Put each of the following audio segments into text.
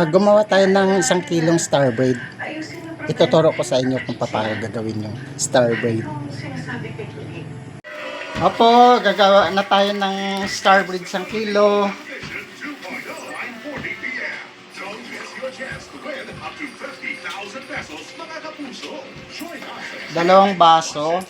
Gumawa tayo ng 1 kilong star braid. Ituturo ko sa inyo kung paano gagawin yung star braid. Opo, gagawa na tayo ng star braid 1 kilo. Dalawang baso.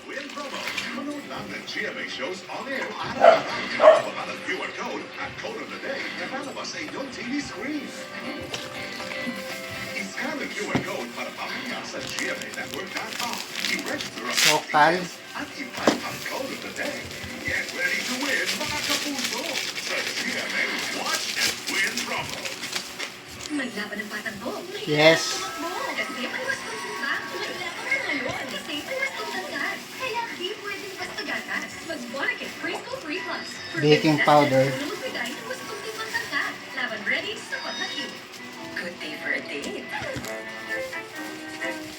Sokal. Maglaban ng patag mo. Yes. Kasi may wastong ka. Maglaban ka ngayon. Kasi may wastong ka. Kaya di pwedeng basta gatas. Mag-Bonacare Frisco Free Plus. Baking powder. Lumabigay ng wastong timbang ka. Laban ready sa pagkakit. Good day for a date.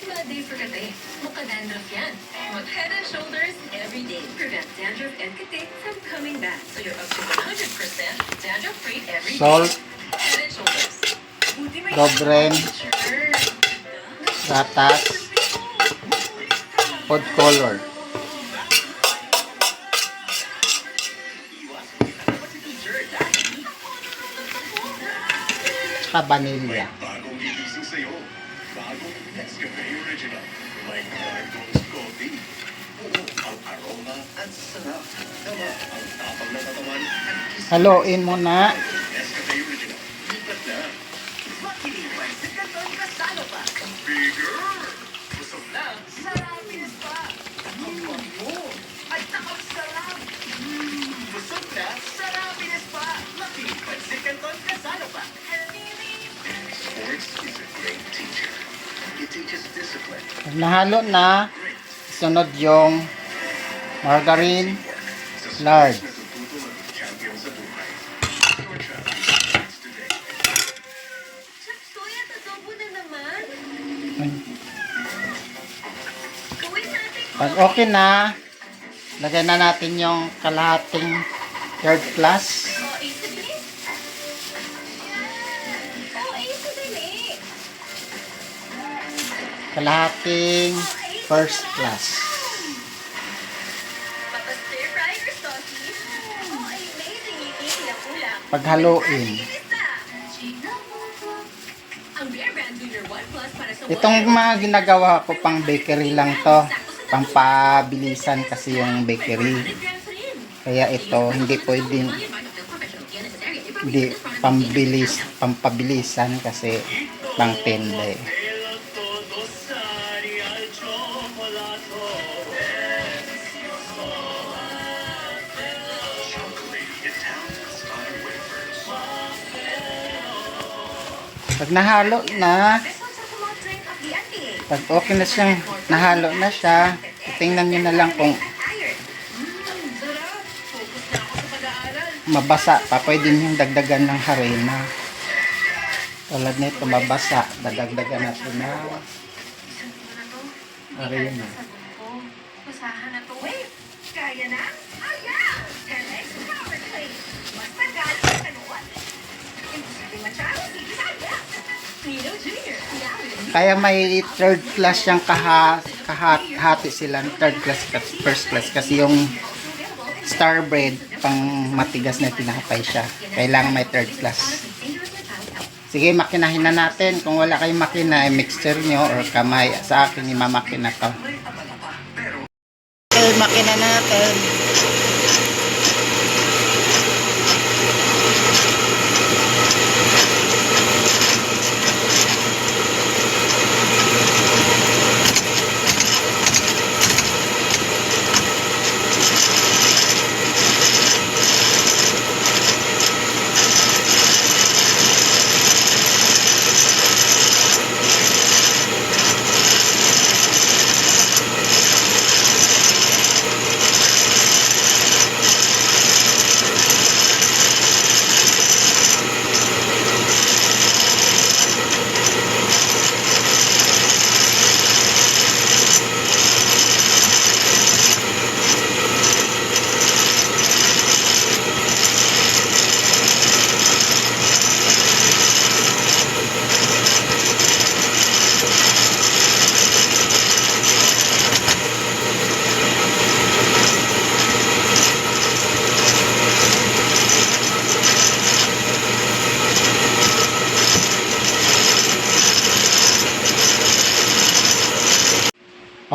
Bad day for a date. Mukha-dandruff yan. Mag-Head and Shoulders every day. Prevent dandruff and kate from coming back. So you're up to 100% dandruff-free every day. Salt. Head and Shoulders. Dobren. Gatas. Food color. Tsaka vanilla. Bagong gigising sa'yo. Bagong Nescafe Original. Like Darko's Coffee. Oo, ang aroma at sarap. Tama, ang tapang na katawan at kisip. Haluin mo na. Nescafe Original. Lipat na. Makiliwan sa katon kasalo pa. Bigger. Busog na. Sarapin pa. Ang mo. At takot sarap. Busog na. Sarapin pa. Makiliwan sa katon kasalo pa. Sports is a great teacher. It teaches discipline. Pag nahalo na, sunod yung margarine, lard. Natututo ng champion sa buhay. Your child starts today. Chapsoy at adobo na naman. Gawin natin Pag okay na, lagay na natin yung kalahating third class. o ace sa bilis. O ace sa bilis. Kalahating first class. Papa-stir fry or saucy? O amazing yung na ulam. Paghaluin. Ang Bear Brand Junior 1 Plus para sa Itong mga ginagawa ko pang bakery lang to. Pampabilisan kasi yung bakery. Kaya ito, hindi pwedeng pampabilisan kasi pang tende. Pag nahalo na, pag okay na siyang nahalo na siya, tingnan nyo na lang kung mabasa pa. Pwede nyo dagdagan ng harina. Tulad nito, mabasa. Dadagdagan natin na harina. Basahan na to. Wait! Kaya na? Oh yeah! 10x power clay. Basta galing sa kanuan. Imposible machado, sige saya. Nino Jr. Kaya may third class siyang kahati sila. Third class at first class. Kasi yung star bread, pang matigas na tinapay siya. Kailangan may third class. Sige, makinahin na natin. Kung wala kayong makina, mixture nyo or kamay. Sa akin, imamakina to. Okay, makina natin.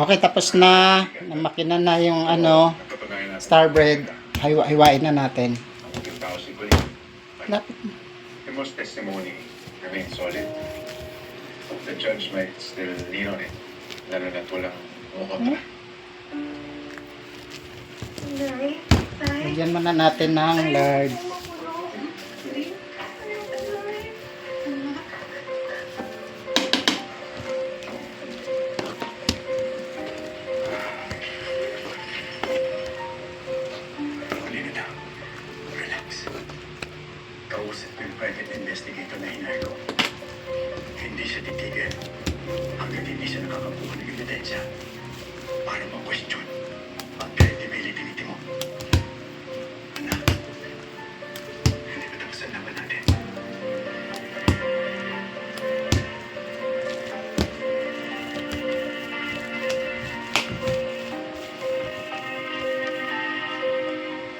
Okay, tapos na. Namakina na yung ano, Starbread. Hiwain na natin. Lapit. Most testimony remains solid. The judge might still lean on it. Lalo na't walang umukontra. Nay, tay. Lagyan muna natin ng lard. Halina na. Relax. Kausap ko yung private investigator na hinar ko. Hindi siya titigil hanggang hindi siya nakakakuha ng ebidensya para ma-question ang credibility mo. Anak, hindi ba tapos ang laban natin?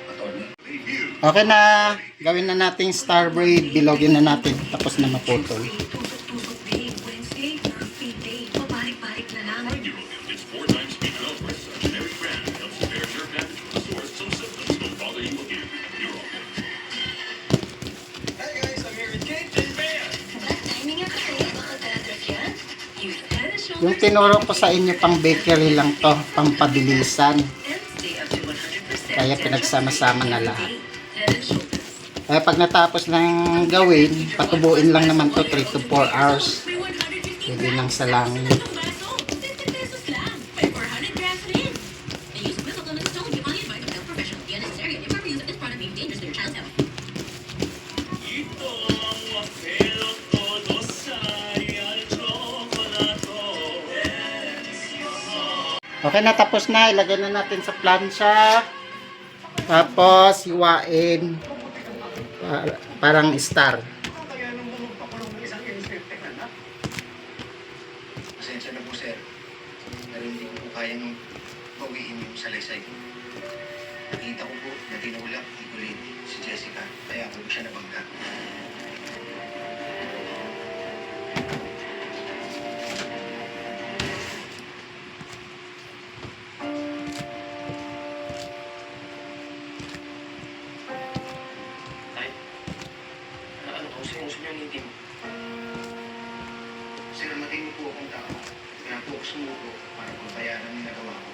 Attorney, review. Okay na. Gawin na natin Starbread. Bilogin na natin. Tapos na maputol. Tusok-tusok day, Wednesday, feed day. Pabalik-balik na lang. It's 4 times speed developers. A generic brand helps repair your damage restores some symptoms don't bother you again. You're all good. Hi guys, I'm here with Kate and Bea. Timing nga kasi, baka dadrak yan. Use head and shoulders. Yung tinuro ko sa inyo pang bakery lang to. Pang pabilisan. And stay up to 100%. Kaya pinagsama-sama na lahat. Head and shoulders. Kaya pag natapos ng gawin, patubuin lang naman to 3 to 4 hours. Pwede lang sa langit. Ito ang apelo todo sa al chocolate. Okay na, tapos na. Ilagay na natin sa plancha. Tapos, hiwain. Parang star. Kaya nung bumagpakulong ng isang inspector na. Pasensya na po, sir. Pero hindi ko po kayang bawiin yung salaysay. Nakita ko po na tinulak ni Colleen si Jessica. Kaya ako siya nabangga. Tay, ano kung sinusun yung ngiti mo? Sir, matino po akong tao. Kaya po ako sumuko para pagbayaran ang nagawa ko.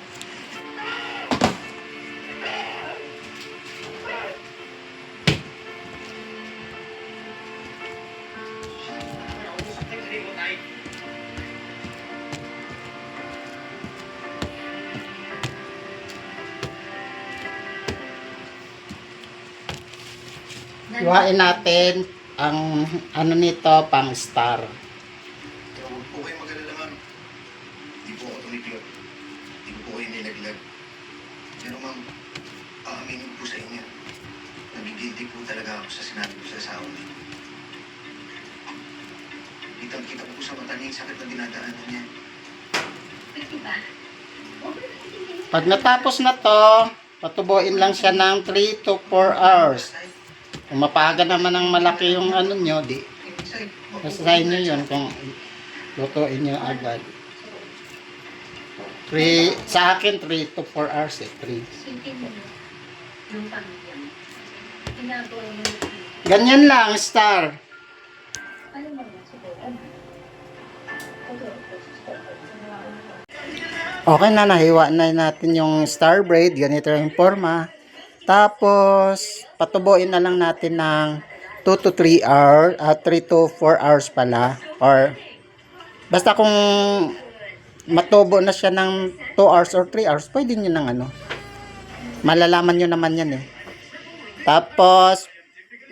Nausap tayo sa rin mo, Tay. Hiwain natin ang ano nito, pang star. Pero huwag po kayong mag-alala, ma'am. Hindi po ako tumiklop. Hindi ko po kayo nilaglag. Pero ma'am, aaminin po sa inyo. Nagigilty po talaga ako sa sinabi ko sa asawa niyo. Kitang-kita ko po sa mata niya yung sakit na dinadaanan niya. Pwede ba? Pag natapos na to, patubuin lang siya ng 3 to 4 hours. Kung mapaga naman ng malaki yung ano nyo, di nasa sa inyo yun kung lutuin nyo agad. Sa akin, 3 to 4 hours eh. 3. Isipin mo yung pamilya mo. Ginagawa mo yung Ganyan lang, star. ano mo na siguro. Okay na, nahiwa na natin yung Starbread. Ganito yung forma. Tapos, patubuin na lang natin ng 2 to 3 hours, 3 to 4 hours pala. Or, basta kung matubo na siya ng 2 hours or 3 hours, pwede nyo ng ano. Malalaman nyo naman yan eh. Tapos,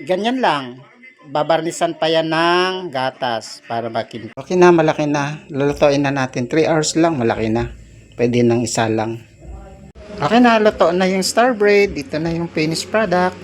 ganyan lang. Babarnisan pa yan ng gatas para makin. Okay na, malaki na. Lulutuin na natin. 3 hours lang, malaki na. Pwede nang isa lang. Okay na, luto na yung Starbread. Dito na yung finished product.